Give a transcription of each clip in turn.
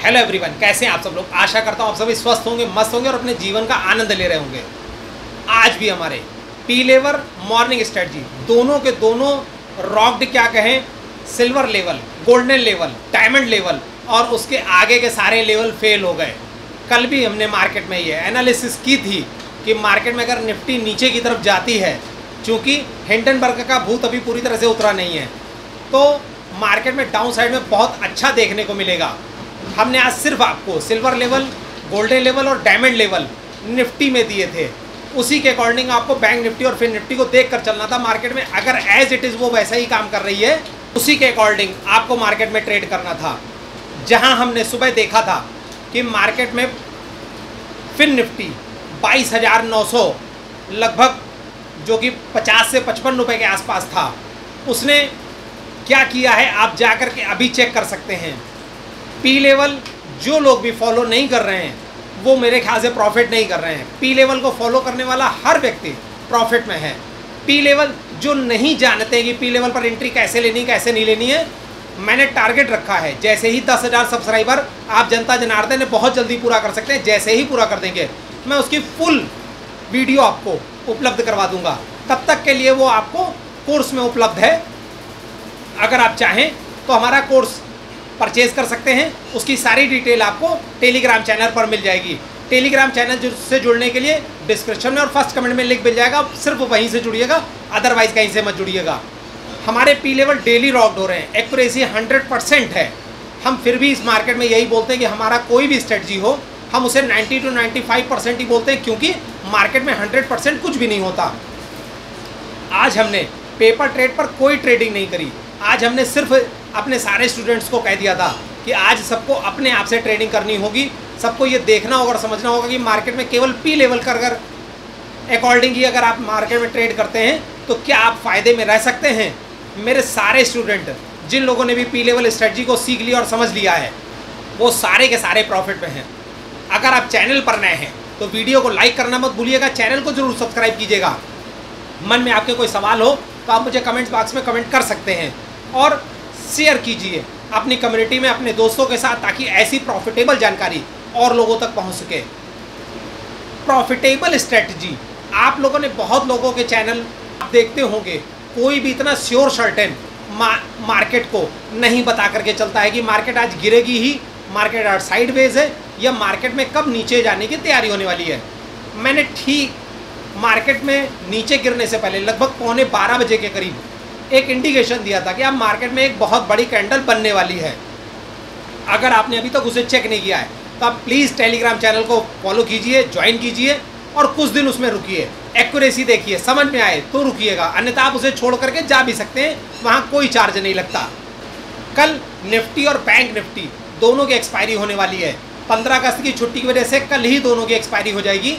Hello everyone, कैसे हैं आप सब लोग। आशा करता हूँ आप सभी स्वस्थ होंगे, मस्त होंगे और अपने जीवन का आनंद ले रहे होंगे। आज भी हमारे पी लेवल मॉर्निंग स्ट्रेटजी दोनों के दोनों रॉक्ड, क्या कहें, silver level, golden level, diamond level और उसके आगे के सारे लेवल फेल हो गए। कल भी हमने मार्केट में ये एनालिसिस की थी कि मार्केट में अगर निफ्टी नीचे की तरफ जाती है, चूँकि हिंडनबर्ग का भूत अभी पूरी तरह से उतरा नहीं है, तो मार्केट में डाउन साइड में बहुत अच्छा देखने को मिलेगा। हमने आज सिर्फ आपको सिल्वर लेवल, गोल्डन लेवल और डायमंड लेवल निफ्टी में दिए थे। उसी के अकॉर्डिंग आपको बैंक निफ्टी और फिर निफ्टी को देख कर चलना था। मार्केट में अगर एज इट इज़ वो वैसा ही काम कर रही है, उसी के अकॉर्डिंग आपको मार्केट में ट्रेड करना था। जहां हमने सुबह देखा था कि मार्केट में फिर निफ्टी 22,900 लगभग, जो कि 50 से 55 रुपये के आसपास था, उसने क्या किया है आप जा कर के अभी चेक कर सकते हैं। पी लेवल जो लोग भी फॉलो नहीं कर रहे हैं वो मेरे ख्याल से प्रॉफिट नहीं कर रहे हैं। पी लेवल को फॉलो करने वाला हर व्यक्ति प्रॉफिट में है। पी लेवल जो नहीं जानते हैं कि पी लेवल पर एंट्री कैसे लेनी कैसे नहीं लेनी है, मैंने टारगेट रखा है। जैसे ही 10,000 सब्सक्राइबर आप जनता जनार्दन ने बहुत जल्दी पूरा कर सकते हैं। जैसे ही पूरा कर देंगे मैं उसकी फुल वीडियो आपको उपलब्ध करवा दूंगा। तब तक के लिए वो आपको कोर्स में उपलब्ध है। अगर आप चाहें तो हमारा कोर्स परचेज़ कर सकते हैं। उसकी सारी डिटेल आपको टेलीग्राम चैनल पर मिल जाएगी। टेलीग्राम चैनल से जुड़ने के लिए डिस्क्रिप्शन में और फर्स्ट कमेंट में लिंक मिल जाएगा। सिर्फ वहीं से जुड़िएगा, अदरवाइज़ कहीं से मत जुड़िएगा। हमारे पी लेवल डेली रॉक्ड हो रहे हैं, एक्यूरेसी 100% है। हम फिर भी इस मार्केट में यही बोलते हैं कि हमारा कोई भी स्ट्रेटजी हो, हम उसे 90 to 95% ही बोलते हैं, क्योंकि मार्केट में 100% कुछ भी नहीं होता। आज हमने पेपर ट्रेड पर कोई ट्रेडिंग नहीं करी। आज हमने सिर्फ अपने सारे स्टूडेंट्स को कह दिया था कि आज सबको अपने आप से ट्रेडिंग करनी होगी। सबको ये देखना होगा और समझना होगा कि मार्केट में केवल पी लेवल कर अगर अकॉर्डिंग ही अगर आप मार्केट में ट्रेड करते हैं तो क्या आप फ़ायदे में रह सकते हैं। मेरे सारे स्टूडेंट जिन लोगों ने भी पी लेवल स्ट्रेटजी को सीख लिया और समझ लिया है, वो सारे के सारे प्रॉफिट में हैं। अगर आप चैनल पर नए हैं तो वीडियो को लाइक करना मत भूलिएगा, चैनल को ज़रूर सब्सक्राइब कीजिएगा। मन में आपके कोई सवाल हो तो आप मुझे कमेंट्स बॉक्स में कमेंट कर सकते हैं और शेयर कीजिए अपनी कम्युनिटी में अपने दोस्तों के साथ, ताकि ऐसी प्रॉफिटेबल जानकारी और लोगों तक पहुंच सके। प्रॉफिटेबल स्ट्रेटजी आप लोगों ने बहुत लोगों के चैनल आप देखते होंगे, कोई भी इतना श्योर सर्टेन मार्केट को नहीं बता करके चलता है कि मार्केट आज गिरेगी ही, मार्केट आज साइडवेज है, या मार्केट में कब नीचे जाने की तैयारी होने वाली है। मैंने ठीक मार्केट में नीचे गिरने से पहले लगभग 11:15 बजे के करीब एक इंडिकेशन दिया था कि अब मार्केट में एक बहुत बड़ी कैंडल बनने वाली है। अगर आपने अभी तक उसे चेक नहीं किया है तो आप प्लीज़ टेलीग्राम चैनल को फॉलो कीजिए, ज्वाइन कीजिए और कुछ दिन उसमें रुकिए, एक्यूरेसी देखिए, समझ में आए तो रुकिएगा, अन्यथा आप उसे छोड़ करके जा भी सकते हैं, वहाँ कोई चार्ज नहीं लगता। कल निफ्टी और बैंक निफ्टी दोनों की एक्सपायरी होने वाली है। 15 अगस्त की छुट्टी की वजह से कल ही दोनों की एक्सपायरी हो जाएगी।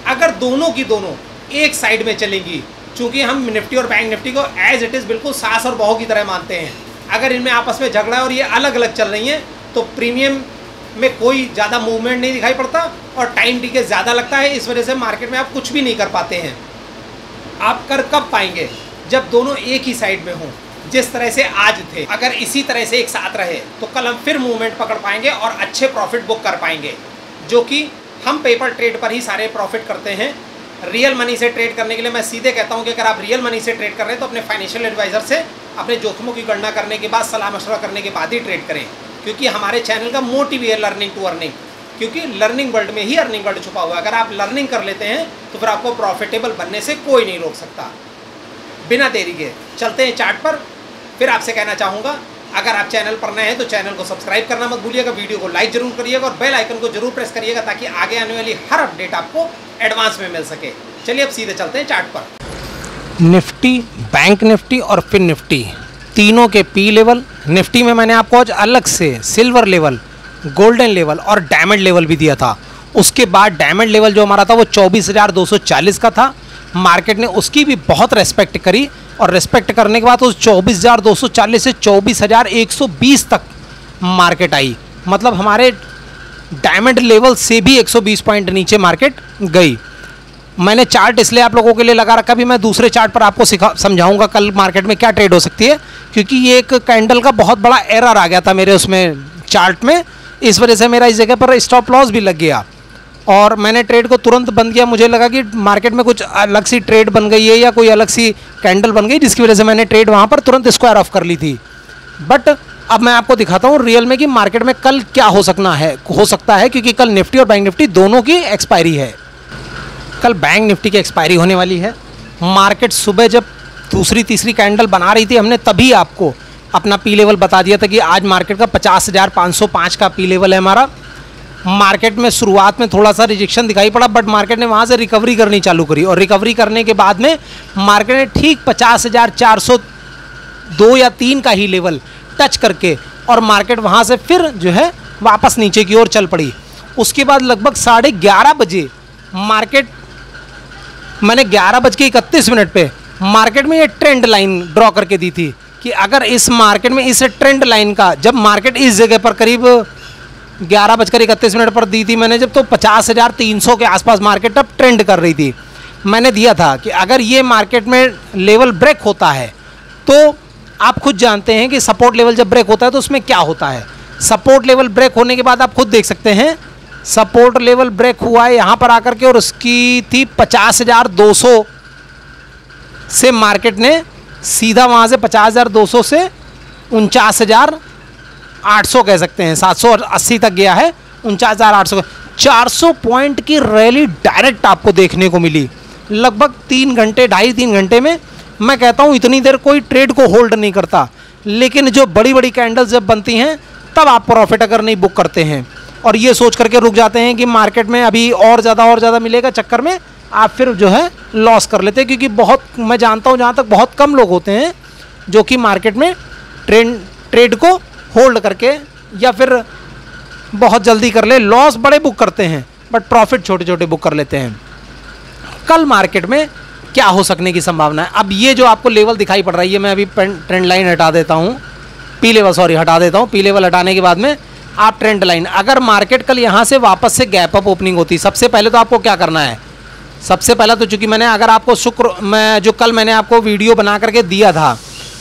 अगर दोनों की दोनों एक साइड में चलेंगी, चूँकि हम निफ्टी और बैंक निफ्टी को एज इट इज़ बिल्कुल सास और बहू की तरह मानते हैं, अगर इनमें आपस में झगड़ा है और ये अलग अलग चल रही हैं तो प्रीमियम में कोई ज़्यादा मूवमेंट नहीं दिखाई पड़ता और टाइम डीके ज़्यादा लगता है। इस वजह से मार्केट में आप कुछ भी नहीं कर पाते हैं। आप कर कब पाएंगे? जब दोनों एक ही साइड में हों, जिस तरह से आज थे। अगर इसी तरह से एक साथ रहे तो कल हम फिर मूवमेंट पकड़ पाएंगे और अच्छे प्रॉफिट बुक कर पाएंगे, जो कि हम पेपर ट्रेड पर ही सारे प्रॉफिट करते हैं। रियल मनी से ट्रेड करने के लिए मैं सीधे कहता हूं कि अगर आप रियल मनी से ट्रेड कर रहे हैं तो अपने फाइनेंशियल एडवाइज़र से अपने जोखिमों की गणना करने के बाद, सलाह मशवरा करने के बाद ही ट्रेड करें, क्योंकि हमारे चैनल का मोटिव है लर्निंग टू अर्निंग, क्योंकि लर्निंग वर्ल्ड में ही अर्निंग वर्ल्ड छुपा हुआ है। अगर आप लर्निंग कर लेते हैं तो फिर आपको प्रॉफिटेबल बनने से कोई नहीं रोक सकता। बिना देरी के चलते हैं चार्ट पर। फिर आपसे कहना चाहूँगा, अगर आप चैनल पर नए हैं तो चैनल को सब्सक्राइब करना मत भूलिएगा, वीडियो को लाइक जरूर करिएगा और बेल आइकन को जरूर प्रेस करिएगा, ताकि आगे आने वाली हर अपडेट आपको एडवांस में मिल सके। चलिए अब सीधे चलते हैं चार्ट पर। निफ्टी, बैंक निफ्टी और फिर निफ्टी तीनों के पी लेवल। निफ्टी में मैंने आपको आज अलग से सिल्वर लेवल, गोल्डन लेवल और डायमंड लेवल भी दिया था। उसके बाद डायमंड लेवल जो हमारा था वो 24,240 का था। मार्केट ने उसकी भी बहुत रेस्पेक्ट करी और रेस्पेक्ट करने के बाद उस 24,240 से 24,120 तक मार्केट आई। मतलब हमारे डायमंड लेवल से भी 120 पॉइंट नीचे मार्केट गई। मैंने चार्ट इसलिए आप लोगों के लिए लगा रखा, भी मैं दूसरे चार्ट पर आपको समझाऊंगा कल मार्केट में क्या ट्रेड हो सकती है, क्योंकि ये एक कैंडल का बहुत बड़ा एरर आ गया था मेरे उसमें चार्ट में, इस वजह से मेरा इस जगह पर स्टॉप लॉस भी लग गया और मैंने ट्रेड को तुरंत बंद किया। मुझे लगा कि मार्केट में कुछ अलग सी ट्रेड बन गई है या कोई अलग सी कैंडल बन गई, जिसकी वजह से मैंने ट्रेड वहाँ पर तुरंत स्क्वायर ऑफ कर ली थी। बट अब मैं आपको दिखाता हूँ रियल में कि मार्केट में कल क्या हो सकता है, क्योंकि कल निफ्टी और बैंक निफ्टी दोनों की एक्सपायरी है। कल बैंक निफ्टी की एक्सपायरी होने वाली है। मार्केट सुबह जब दूसरी तीसरी कैंडल बना रही थी, हमने तभी आपको अपना पी लेवल बता दिया था कि आज मार्केट का 50,505 का पी लेवल है हमारा। मार्केट में शुरुआत में थोड़ा सा रिजेक्शन दिखाई पड़ा, बट मार्केट ने वहाँ से रिकवरी करनी चालू करी और रिकवरी करने के बाद में मार्केट ने ठीक 50,402 या 3 का ही लेवल टच करके और मार्केट वहाँ से फिर जो है वापस नीचे की ओर चल पड़ी। उसके बाद लगभग 11:30 बजे मार्केट, मैंने 11:31 पे मार्केट में ये ट्रेंड लाइन ड्रॉ करके दी थी कि अगर इस मार्केट में इस ट्रेंड लाइन का, जब मार्केट इस जगह पर करीब 11:31 पर दी थी मैंने जब, तो 50,300 के आसपास मार्केट अब ट्रेंड कर रही थी। मैंने दिया था कि अगर ये मार्केट में लेवल ब्रेक होता है तो आप खुद जानते हैं कि सपोर्ट लेवल जब ब्रेक होता है तो उसमें क्या होता है। सपोर्ट लेवल ब्रेक होने के बाद आप खुद देख सकते हैं, सपोर्ट लेवल ब्रेक हुआ है यहाँ पर आकर के और उसकी थी 50,200 से मार्केट ने सीधा वहाँ से 50,200 से 49,800 कह सकते हैं, 780 तक गया है, 49,800। 400 पॉइंट की रैली डायरेक्ट आपको देखने को मिली लगभग 3 घंटे, 2.5-3 घंटे में। मैं कहता हूँ इतनी देर कोई ट्रेड को होल्ड नहीं करता, लेकिन जो बड़ी बड़ी कैंडल्स जब बनती हैं तब आप प्रॉफिट अगर नहीं बुक करते हैं और ये सोच करके रुक जाते हैं कि मार्केट में अभी और ज़्यादा मिलेगा, चक्कर में आप फिर जो है लॉस कर लेते हैं। क्योंकि बहुत, मैं जानता हूँ जहाँ तक बहुत कम लोग होते हैं जो कि मार्केट में ट्रेड को होल्ड करके या फिर बहुत जल्दी कर ले, लॉस बड़े बुक करते हैं बट प्रॉफिट छोटे छोटे बुक कर लेते हैं। कल मार्केट में क्या हो सकने की संभावना है? अब ये जो आपको लेवल दिखाई पड़ रही है, मैं अभी ट्रेंड लाइन हटा देता हूँ, पी लेवल हटा देता हूँ। पी लेवल हटाने के बाद में आप ट्रेंड लाइन, अगर मार्केट कल यहाँ से वापस से गैप अप ओपनिंग होती, सबसे पहले तो आपको क्या करना है, सबसे पहला तो चूंकि मैंने अगर आपको कल मैंने आपको वीडियो बना करके दिया था,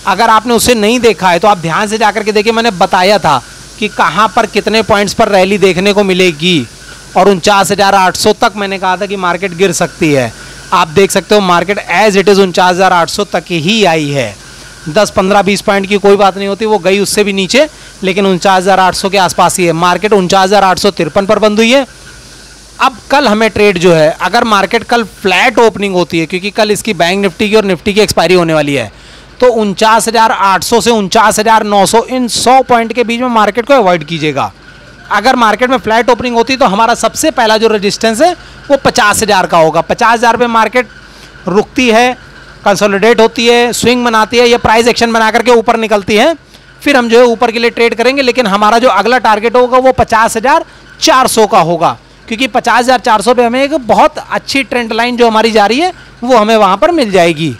अगर आपने उसे नहीं देखा है तो आप ध्यान से जाकर के देखिए। मैंने बताया था कि कहाँ पर कितने पॉइंट्स पर रैली देखने को मिलेगी और 49,800 तक मैंने कहा था कि मार्केट गिर सकती है। आप देख सकते हो मार्केट एज इट इज़ 49,800 तक ही आई है। 10, 15, 20 पॉइंट की कोई बात नहीं होती, वो गई उससे भी नीचे, लेकिन 49,800 के आसपास ही है। मार्केट 49,853 पर बंद हुई है। अब कल हमें ट्रेड जो है, अगर मार्केट कल फ्लैट ओपनिंग होती है, क्योंकि कल इसकी बैंक निफ्टी की और निफ्टी की एक्सपायरी होने वाली है, तो 49,800 से 49,900 इन 100 पॉइंट के बीच में मार्केट को अवॉइड कीजिएगा। अगर मार्केट में फ्लैट ओपनिंग होती तो हमारा सबसे पहला जो रेजिस्टेंस है वो 50,000 का होगा। 50,000 पे मार्केट रुकती है, कंसोलिडेट होती है, स्विंग बनाती है या प्राइस एक्शन बना करके ऊपर निकलती है, फिर हम जो है ऊपर के लिए ट्रेड करेंगे। लेकिन हमारा जो अगला टारगेट होगा वो 50,400 का होगा, क्योंकि 50,400 पे हमें एक बहुत अच्छी ट्रेंड लाइन जो हमारी जा रही है वो हमें वहाँ पर मिल जाएगी।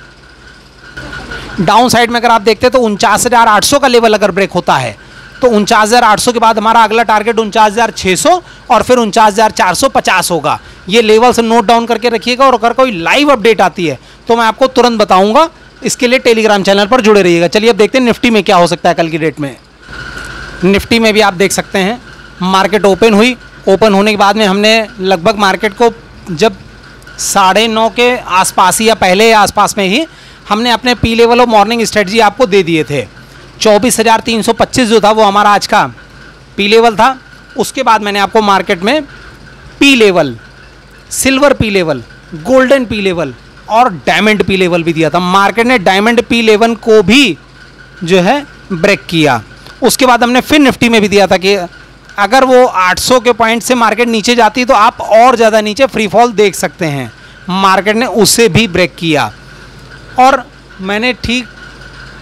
डाउन साइड में अगर आप देखते हैं तो 49,800 का लेवल अगर ब्रेक होता है तो 49,800 के बाद हमारा अगला टारगेट 49,600 और फिर 49,450 होगा। ये लेवल से नोट डाउन करके रखिएगा और अगर कोई लाइव अपडेट आती है तो मैं आपको तुरंत बताऊंगा। इसके लिए टेलीग्राम चैनल पर जुड़े रहिएगा। चलिए अब देखते हैं निफ्टी में क्या हो सकता है कल की डेट में। निफ्टी में भी आप देख सकते हैं मार्केट ओपन हुई, ओपन होने के बाद में हमने लगभग मार्केट को जब 9:30 के आसपास ही या पहले आसपास में ही हमने अपने पी लेवल और मॉर्निंग स्ट्रेटजी आपको दे दिए थे। 24,325 जो था वो हमारा आज का पी लेवल था। उसके बाद मैंने आपको मार्केट में P level, silver P level, golden P level और डायमंड पी लेवल भी दिया था। मार्केट ने डायमंड पी लेवल को भी जो है ब्रेक किया। उसके बाद हमने फिर निफ्टी में भी दिया था कि अगर वो 800 के पॉइंट से मार्केट नीचे जाती तो आप और ज़्यादा नीचे फ्री फॉल देख सकते हैं। मार्केट ने उसे भी ब्रेक किया और मैंने ठीक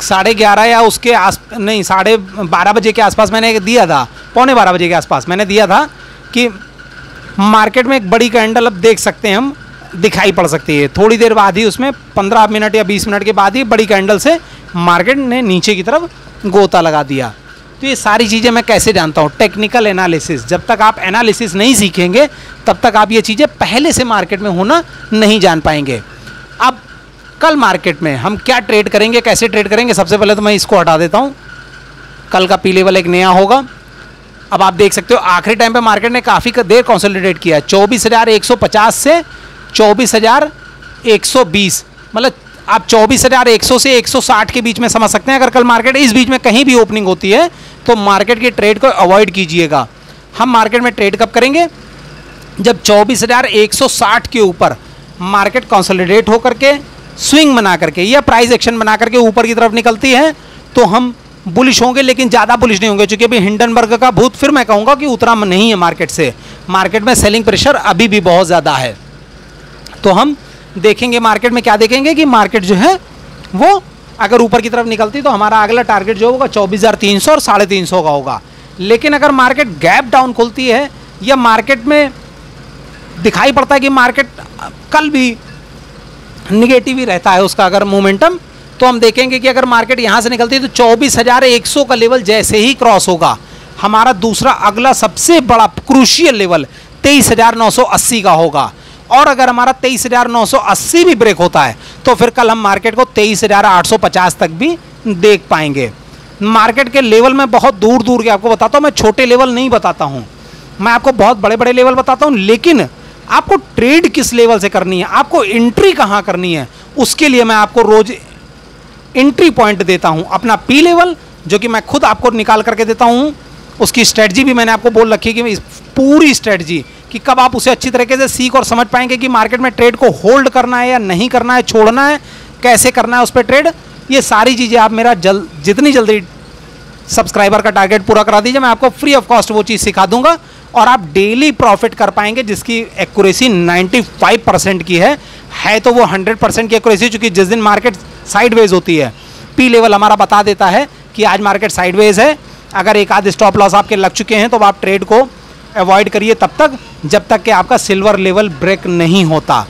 11:30 या उसके नहीं 12:30 बजे के आसपास मैंने दिया था, 11:15 बजे के आसपास मैंने दिया था कि मार्केट में एक बड़ी कैंडल अब देख सकते हैं हम, दिखाई पड़ सकती है। थोड़ी देर बाद ही उसमें 15 मिनट या 20 मिनट के बाद ही बड़ी कैंडल से मार्केट ने नीचे की तरफ गोता लगा दिया। तो ये सारी चीज़ें मैं कैसे जानता हूँ? Technical analysis. जब तक आप एनालिसिस नहीं सीखेंगे तब तक आप ये चीज़ें पहले से मार्केट में होना नहीं जान पाएंगे। अब कल मार्केट में हम क्या ट्रेड करेंगे, कैसे ट्रेड करेंगे? सबसे पहले तो मैं इसको हटा देता हूँ। कल का पी लेवल एक नया होगा, अब आप देख सकते हो आखिरी टाइम पे मार्केट ने काफ़ी देर कंसोलिडेट किया है 24,150 से 24,120, मतलब आप 24,100 से 160 के बीच में समझ सकते हैं। अगर कल मार्केट इस बीच में कहीं भी ओपनिंग होती है तो मार्केट की ट्रेड को अवॉइड कीजिएगा। हम मार्केट में ट्रेड कब करेंगे? जब 24,160 के ऊपर मार्केट कंसोलिडेट होकर के स्विंग बना करके या प्राइस एक्शन बना करके ऊपर की तरफ निकलती है तो हम बुलिश होंगे, लेकिन ज़्यादा बुलिश नहीं होंगे, क्योंकि अभी हिंडनबर्ग का भूत फिर मैं कहूँगा कि उतरा नहीं है मार्केट से। मार्केट में सेलिंग प्रेशर अभी भी बहुत ज़्यादा है। तो हम देखेंगे मार्केट में क्या देखेंगे कि मार्केट जो है वो अगर ऊपर की तरफ निकलती तो हमारा अगला टारगेट जो होगा 24,300 और 350 का होगा। लेकिन अगर मार्केट गैप डाउन खुलती है या मार्केट में दिखाई पड़ता है कि मार्केट कल भी निगेटिव ही रहता है उसका अगर मोमेंटम, तो हम देखेंगे कि अगर मार्केट यहाँ से निकलती है तो 24,100 का लेवल जैसे ही क्रॉस होगा हमारा दूसरा अगला सबसे बड़ा क्रूशियल लेवल 23,980 का होगा। और अगर हमारा 23,980 भी ब्रेक होता है तो फिर कल हम मार्केट को 23,850 तक भी देख पाएंगे। मार्केट के लेवल में बहुत दूर दूर के आपको बताता हूँ, मैं छोटे लेवल नहीं बताता हूँ, मैं आपको बहुत बड़े बड़े लेवल बताता हूँ। लेकिन आपको ट्रेड किस लेवल से करनी है, आपको एंट्री कहाँ करनी है, उसके लिए मैं आपको रोज एंट्री पॉइंट देता हूँ। अपना पी लेवल जो कि मैं खुद आपको निकाल करके देता हूँ, उसकी स्ट्रेटजी भी मैंने आपको बोल रखी है कि पूरी स्ट्रेटजी कि कब आप उसे अच्छी तरीके से सीख और समझ पाएंगे कि मार्केट में ट्रेड को होल्ड करना है या नहीं करना है, छोड़ना है, कैसे करना है उस पर ट्रेड। ये सारी चीज़ें आप मेरा जितनी जल्दी सब्सक्राइबर का टारगेट पूरा करा दीजिए, मैं आपको फ्री ऑफ कॉस्ट वो चीज़ सिखा दूंगा और आप डेली प्रॉफिट कर पाएंगे, जिसकी एक्यूरेसी 95% की है तो वो 100% की एक्यूरेसी, चूँकि जिस दिन मार्केट साइडवेज होती है पी लेवल हमारा बता देता है कि आज मार्केट साइडवेज है। अगर एक आध स्टॉप लॉस आपके लग चुके हैं तो आप ट्रेड को अवॉइड करिए तब तक जब तक कि आपका सिल्वर लेवल ब्रेक नहीं होता।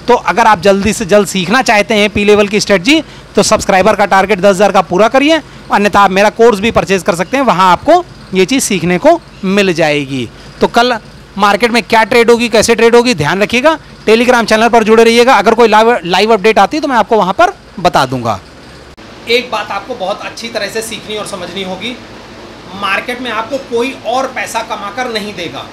तो अगर आप जल्दी से जल्द सीखना चाहते हैं पी लेवल की स्ट्रेटजी तो सब्सक्राइबर का टारगेट 10,000 का पूरा करिए, अन्यथा आप मेरा कोर्स भी परचेज कर सकते हैं, वहाँ आपको ये चीज़ सीखने को मिल जाएगी। तो कल मार्केट में क्या ट्रेड होगी, कैसे ट्रेड होगी, ध्यान रखिएगा। टेलीग्राम चैनल पर जुड़े रहिएगा, अगर कोई लाइव अपडेट आती है तो मैं आपको वहाँ पर बता दूंगा। एक बात आपको बहुत अच्छी तरह से सीखनी और समझनी होगी, मार्केट में आपको कोई और पैसा कमाकर नहीं देगा।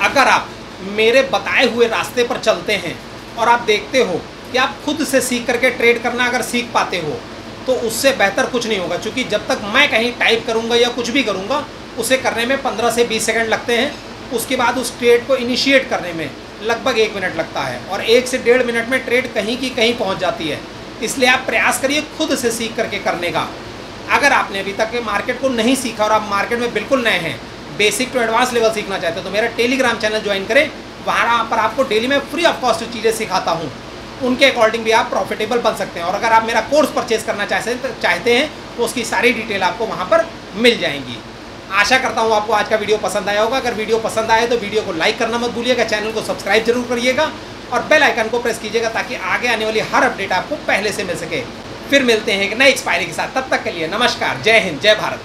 अगर आप मेरे बताए हुए रास्ते पर चलते हैं और आप देखते हो कि आप खुद से सीख करके ट्रेड करना अगर सीख पाते हो तो उससे बेहतर कुछ नहीं होगा, क्योंकि जब तक मैं कहीं टाइप करूंगा या कुछ भी करूंगा उसे करने में 15 से 20 सेकंड लगते हैं, उसके बाद उस ट्रेड को इनिशिएट करने में लगभग 1 मिनट लगता है और 1 से 1.5 मिनट में ट्रेड कहीं की कहीं पहुंच जाती है। इसलिए आप प्रयास करिए खुद से सीख करके करने का। अगर आपने अभी तक मार्केट को नहीं सीखा और आप मार्केट में बिल्कुल नए हैं, बेसिक टू एडवांस लेवल सीखना चाहते हो तो मेरा टेलीग्राम चैनल ज्वाइन करें, वहाँ पर आपको डेली में फ्री ऑफ कॉस्ट चीज़ें सिखाता हूँ, उनके अकॉर्डिंग भी आप प्रॉफिटेबल बन सकते हैं। और अगर आप मेरा कोर्स परचेज करना चाहते हैं तो उसकी सारी डिटेल आपको वहाँ पर मिल जाएंगी। आशा करता हूँ आपको आज का वीडियो पसंद आया होगा। अगर वीडियो पसंद आए तो वीडियो को लाइक करना मत भूलिएगा, चैनल को सब्सक्राइब जरूर करिएगा और बेल आइकन को प्रेस कीजिएगा ताकि आगे आने वाली हर अपडेट आपको पहले से मिल सके। फिर मिलते हैं एक नई एक्सपायरी के साथ, तब तक के लिए नमस्कार, जय हिंद, जय भारत।